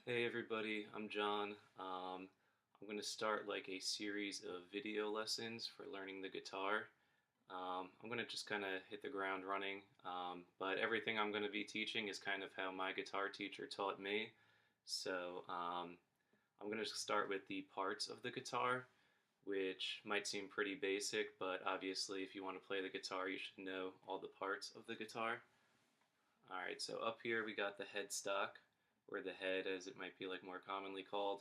Hey everybody, I'm John. I'm going to start like a series of video lessons for learning the guitar. I'm going to just kind of hit the ground running, but everything I'm going to be teaching is kind of how my guitar teacher taught me. So I'm going to start with the parts of the guitar, which might seem pretty basic, but obviously if you want to play the guitar, you should know all the parts of the guitar. Alright, so up here we got the headstock, or the head as it might be like more commonly called.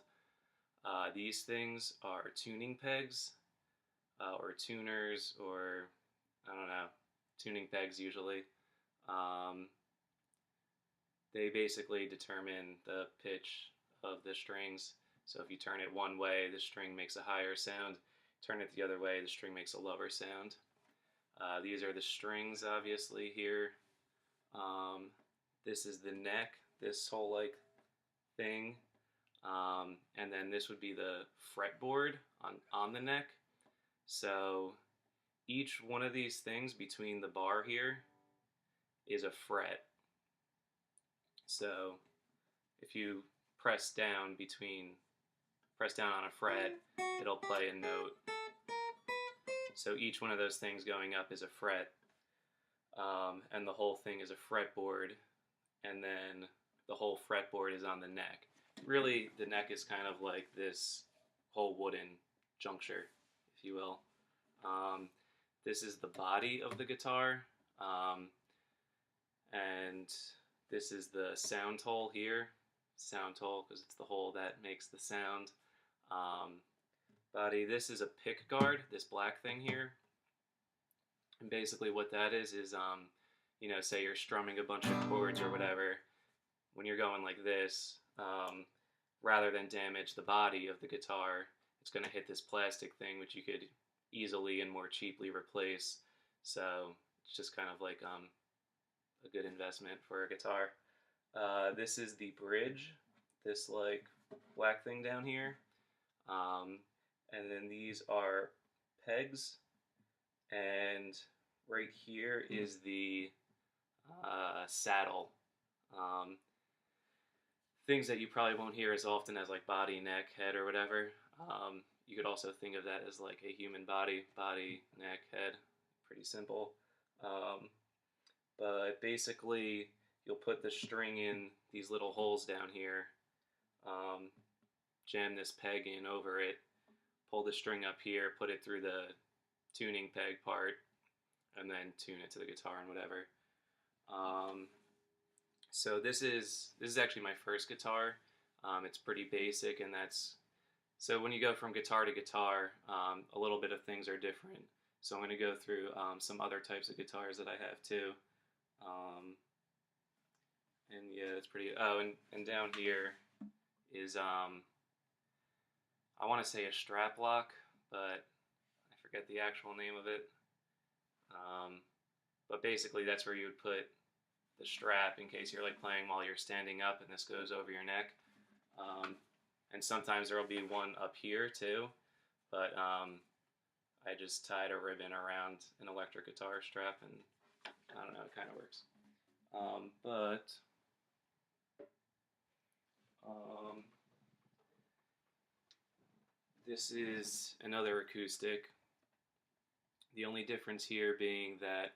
These things are tuning pegs, or tuners, or I don't know, tuning pegs usually. Um, they basically determine the pitch of the strings. So if you turn it one way, the string makes a higher sound. Turn it the other way, the string makes a lower sound. These are the strings, obviously, here. Um, this is the neck, this whole like thing. And then this would be the fretboard on the neck. So each one of these things between the bar here is a fret. So if you press down on a fret, it'll play a note. So each one of those things going up is a fret, and the whole thing is a fretboard, and then the whole fretboard is on the neck. Really, the neck is kind of like this whole wooden juncture, if you will. Um, this is the body of the guitar, and this is the sound hole here. Sound hole because it's the hole that makes the sound. Um, Body, this is a pick guard, this black thing here. And basically what that is say you're strumming a bunch of chords or whatever, when you're going like this, rather than damage the body of the guitar, it's going to hit this plastic thing, which you could easily and more cheaply replace. So it's just kind of like a good investment for a guitar. This is the bridge, this like black thing down here. And then these are pegs, and right here is the saddle. Um, Things that you probably won't hear as often as like body, neck, head, or whatever. You could also think of that as like a human body, neck, head. Pretty simple. Um, but basically, you'll put the string in these little holes down here, um, jam this peg in over it, pull the string up here, put it through the tuning peg part, and then tune it to the guitar and whatever. So this is actually my first guitar. It's pretty basic, and that's so when you go from guitar to guitar, a little bit of things are different. So I'm going to go through some other types of guitars that I have too. And yeah, it's pretty. Oh, and down here is I want to say a strap lock, but I forget the actual name of it. But basically, that's where you would put the strap in case you're like playing while you're standing up and this goes over your neck. And sometimes there will be one up here too, but I just tied a ribbon around an electric guitar strap, and I don't know, it kind of works. But this is another acoustic. The only difference here being that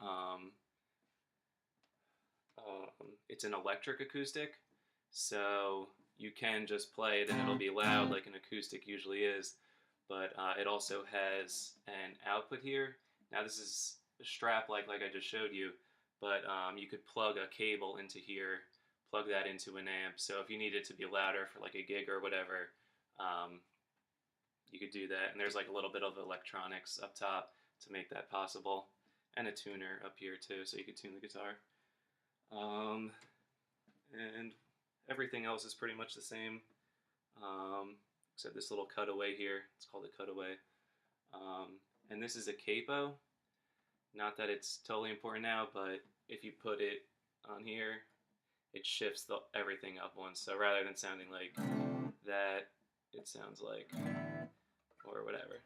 it's an electric acoustic, so you can just play it and it'll be loud like an acoustic usually is, but it also has an output here. Now this is a strap like I just showed you, but you could plug a cable into here, plug that into an amp, so if you need it to be louder for like a gig or whatever, you could do that. And there's like a little bit of electronics up top to make that possible, and a tuner up here too, so you could tune the guitar. And everything else is pretty much the same, except this little cutaway here. It's called a cutaway. And this is a capo. Not that it's totally important now, but if you put it on here, it shifts everything up once. So rather than sounding like that, it sounds like, or whatever,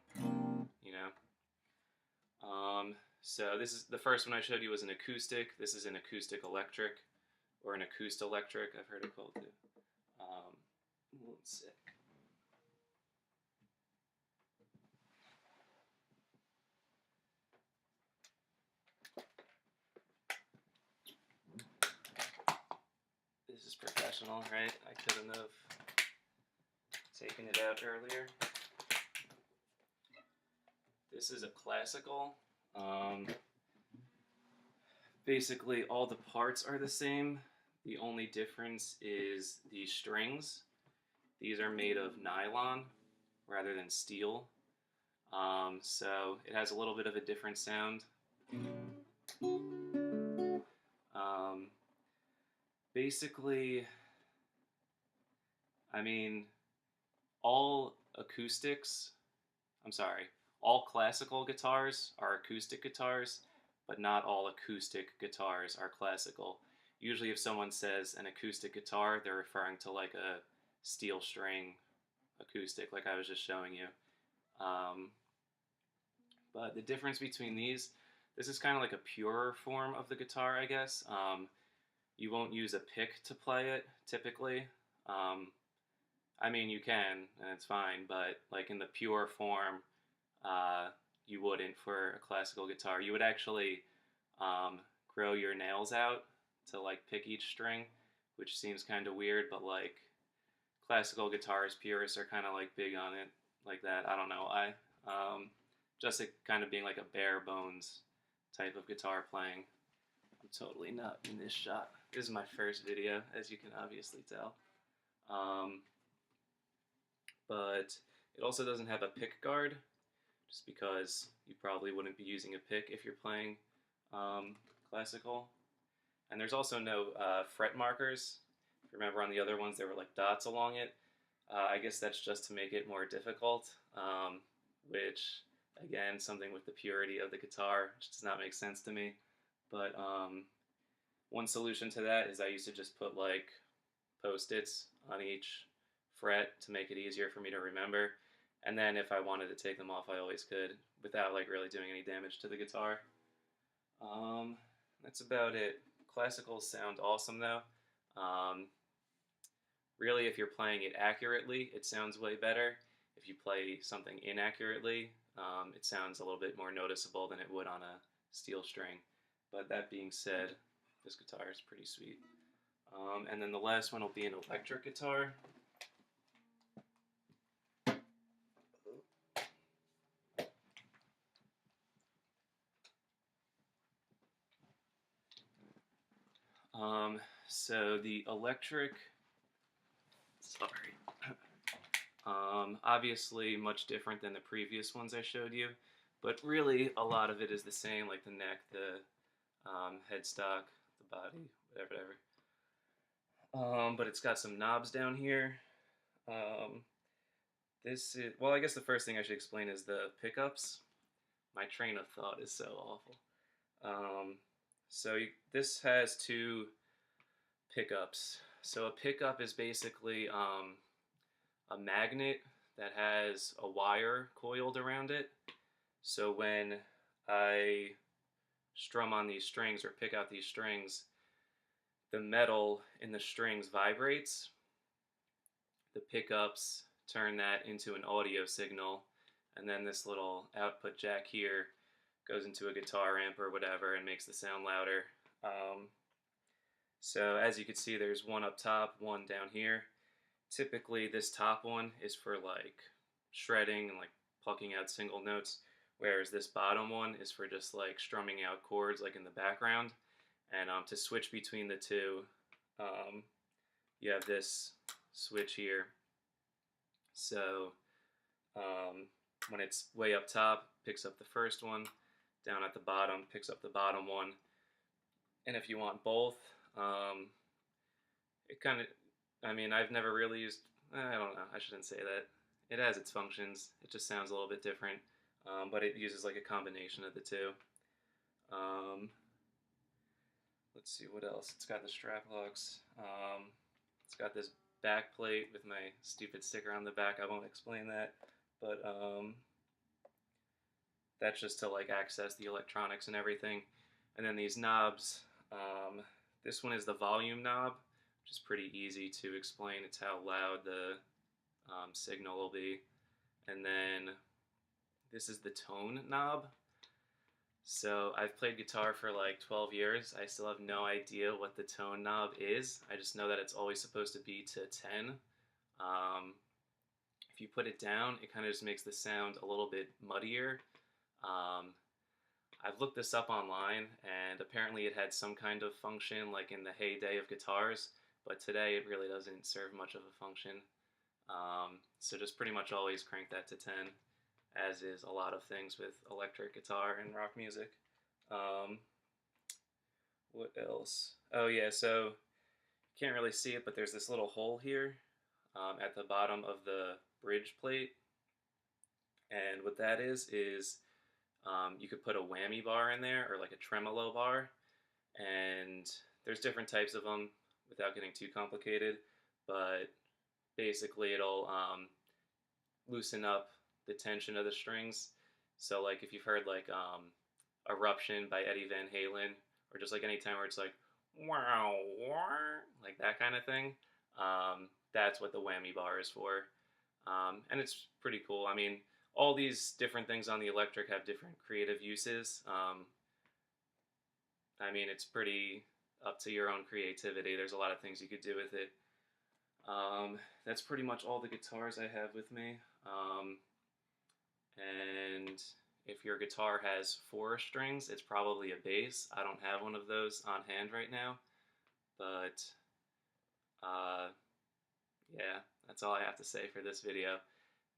you know? So this is the first one I showed you was an acoustic. This is an acoustic electric, or an acoust electric, I've heard it called too. One sec. This is professional, right? I couldn't have taken it out earlier. This is a classical. Basically, all the parts are the same. The only difference is the strings. These are made of nylon rather than steel. So it has a little bit of a different sound. Um, Basically, I mean, all acoustics, I'm sorry, all classical guitars are acoustic guitars, but not all acoustic guitars are classical. Usually, if someone says an acoustic guitar, they're referring to like a steel string acoustic, like I was just showing you. Um, but the difference between these, this is kind of like a purer form of the guitar, I guess. You won't use a pick to play it typically. Um, I mean, you can, and it's fine, but like in the pure form, uh, you wouldn't for a classical guitar. You would actually grow your nails out to like pick each string, which seems kind of weird, but like classical guitars, purists are kind of like big on it like that. I don't know why. Just it kind of being like a bare bones type of guitar playing. I'm totally not in this shot. This is my first video, as you can obviously tell. Um, but it also doesn't have a pick guard, just because you probably wouldn't be using a pick if you're playing classical. And there's also no fret markers. If you remember on the other ones, there were like dots along it. I guess that's just to make it more difficult, which, again, something with the purity of the guitar, which does not make sense to me. But one solution to that is I used to just put like Post-its on each fret to make it easier for me to remember. And then if I wanted to take them off, I always could without like really doing any damage to the guitar. That's about it. Classicals sound awesome though. Really, if you're playing it accurately, it sounds way better. If you play something inaccurately, it sounds a little bit more noticeable than it would on a steel string. But that being said, this guitar is pretty sweet. And then the last one will be an electric guitar. So the electric, sorry, obviously much different than the previous ones I showed you, but really a lot of it is the same, like the neck, the headstock, the body, whatever. But it's got some knobs down here. This is, well, I guess the first thing I should explain is the pickups. My train of thought is so awful. This has two pickups. So a pickup is basically a magnet that has a wire coiled around it. So when I strum on these strings or pick out these strings, the metal in the strings vibrates. The pickups turn that into an audio signal, and then this little output jack here goes into a guitar amp or whatever and makes the sound louder. So as you can see, there's one up top, one down here. Typically this top one is for like shredding and like plucking out single notes, whereas this bottom one is for just like strumming out chords like in the background. And to switch between the two, you have this switch here. So when it's way up top, picks up the first one, down at the bottom, picks up the bottom one. And if you want both, it kind of, I mean, I've never really used, I don't know, I shouldn't say that. It has its functions, it just sounds a little bit different, but it uses like a combination of the two. Let's see what else. It's got the strap locks. It's got this back plate with my stupid sticker on the back. I won't explain that, but that's just to like access the electronics and everything. And then these knobs, this one is the volume knob, which is pretty easy to explain. It's how loud the signal will be. And then this is the tone knob. So I've played guitar for like 12 years. I still have no idea what the tone knob is. I just know that it's always supposed to be to 10. If you put it down, it kind of just makes the sound a little bit muddier. Um, I've looked this up online, and apparently it had some kind of function like in the heyday of guitars, but today it really doesn't serve much of a function. So just pretty much always crank that to 10, as is a lot of things with electric guitar and rock music. Um, what else? Oh yeah, so you can't really see it, but there's this little hole here at the bottom of the bridge plate, and what that is you could put a whammy bar in there or like a tremolo bar, and there's different types of them without getting too complicated, but basically it'll loosen up the tension of the strings. So like if you've heard like Eruption by Eddie Van Halen, or just like any time where it's like wow, like that kind of thing, that's what the whammy bar is for. And it's pretty cool. I mean, all these different things on the electric have different creative uses. I mean, it's pretty up to your own creativity. There's a lot of things you could do with it. That's pretty much all the guitars I have with me. And if your guitar has 4 strings, it's probably a bass. I don't have one of those on hand right now, but yeah, that's all I have to say for this video.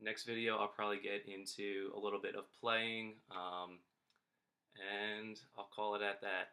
Next video, I'll probably get into a little bit of playing, and I'll call it at that.